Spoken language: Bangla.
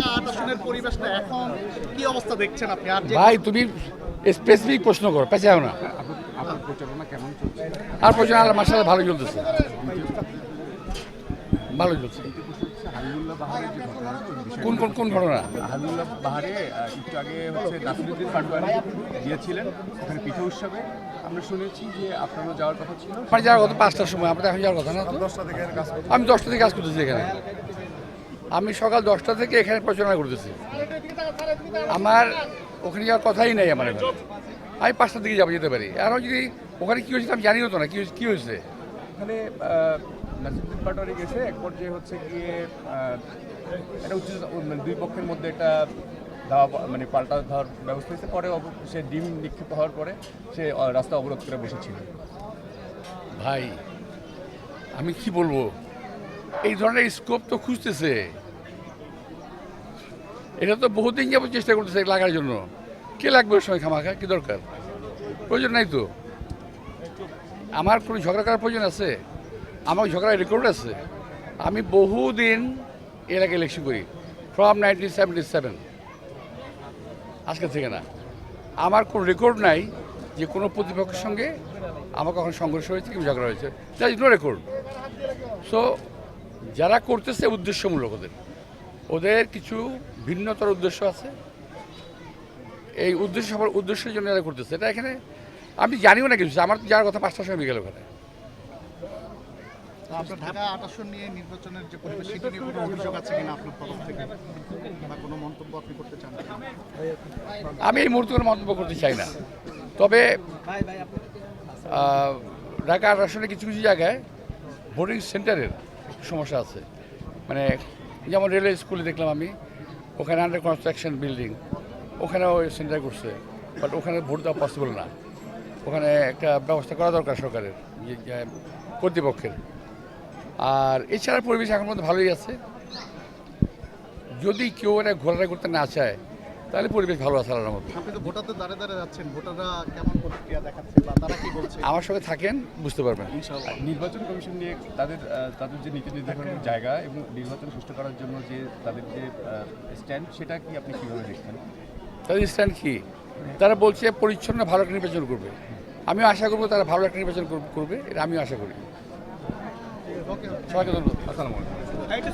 ঢাকা ৮ আসনের পরিবেশটা এখন কি অবস্থা দেখছেন আপনি? আর ভাই তুমি স্পেসিফিক প্রশ্ন করো, পেছাও না। আপনার প্রচারণা কেমন চলছে? আর প্রচারণা মাসাল্লাহ ভালো চলতেছে, ভালো চলছে। হাবিবুল্লাহ বাহারের যে ঘটনা, কোন কোন কোন ঘটনা? হাবিবুল্লাহ বাহারে একটু আগে নাসিরুদ্দিন পাটোয়ারি গিয়েছিলেন ওখানে পিঠা উৎসবে। আমরা শুনেছি যে আপনারও যাওয়ার কথা ছিল। আমার যাওয়ার কথা 5টার সময়, আমরা এখন যাওয়ার কথা না তো। আমি 10টা থেকে কাজ করতেছি এখানে। আমি সকাল 10টা থেকে এখানে প্রচারণা করতেছি। আমার ওখানে যাওয়ার কথাই নেই আমার এখন। আমি 5টার দিকে যাবো, যেতে পারি। আরও যদি ওখানে কী হয়েছে আমি জানিও তো না কী হয়েছে। ওখানে নাসিরুদ্দিন পাটোয়ারি গেছে, এক পর্যায়ে হচ্ছে গিয়ে একটা মানে দুই পক্ষের মধ্যে একটা পাল্টা ধাওয়ার ব্যবস্থা হয়েছে। পরে সে ডিম নিক্ষেপ হওয়ার পরে সে রাস্তা অবরোধ করে বসেছিল। ভাই আমি কি বলবো, এই ধরনের স্কোপ তো খুঁজতেছে। এটা তো বহুদিন যাবত চেষ্টা করতেছে লাগার জন্য। কে লাগবে ওর সময় খামাখা? কি দরকার? প্রয়োজন নাই তো। আমার কোনো ঝগড়া করার প্রয়োজন আছে? আমার ঝগড়ার রেকর্ড আছে। আমি বহুদিন এলাকায় ইলেকশন করি, ফ্রম 1977, আজকে থেকে না। আমার কোনো রেকর্ড নাই যে কোনো প্রতিপক্ষের সঙ্গে আমার কখন সংঘর্ষ হয়েছে কিংবা ঝগড়া হয়েছে। That is no record. So যারা করতেছে উদ্দেশ্যমূলক, ওদের কিছু ভিন্নতর উদ্দেশ্য আছে। এই উদ্দেশ্যের জন্য যারা করতেছে এটা এখানে আমি জানিও না কিছু। আমার তো যাওয়ার কথা 5টার সময় বিকেল ওখানে। আপনার ঢাকা ৮ আসন নিয়ে নির্বাচনের যে পরিবেশ, সেটা নিয়ে কোনো অভিযোগ আছে কিনা আপনার তরফ থেকে, বা কোনো মন্তব্য আপনি করতে চান? আমি এই মুহূর্তে কোনো মন্তব্য করতে চাই না। তবে ঢাকা ৮ আসনে কিছু কিছু জায়গায় ভোটিং সেন্টারের সমস্যা আছে। মানে যেমন রেলওয়ে স্কুলে দেখলাম আমি, ওখানে আন্ডার কনস্ট্রাকশন বিল্ডিং, ওখানেও সেন্টার করছে, বাট ওখানে ভোট দেওয়া পসিবল না। ওখানে একটা ব্যবস্থা করা দরকার সরকারের, কর্তৃপক্ষের। আর এছাড়া পরিবেশ এখন মধ্যে ভালোই আছে। যদি কেউ এটা ঘোরাঘুরি করতে না চায় তাহলে পরিবেশ ভালো আছে আল্লাহর মতো। আপনি তো ভোটারদের দ্বারে দ্বারে যাচ্ছেন, ভোটাররা কেমন প্রতিক্রিয়া দেখাচ্ছে বা তারা কি বলছে? আমার সঙ্গে থাকেন, বুঝতে পারবেন। ইনশাআল্লাহ। নির্বাচন কমিশন নিয়ে তাদের যে নীতি নির্ধারণের জায়গা এবং নির্বাচন সুষ্ঠু করার জন্য যে তাদের যে স্ট্যান্ড, সেটা কি আপনি কীভাবে দেখছেন? তাদের স্ট্যান্ড কি? তারা বলছে পরিচ্ছন্ন ভালো একটা নির্বাচন করবে। আমিও আশা করবো তারা ভালো একটা নির্বাচন করবে, এটা আমিও আশা করি। ওকে, সবাইকে ধন্যবাদ। আসসালামু আলাইকুম।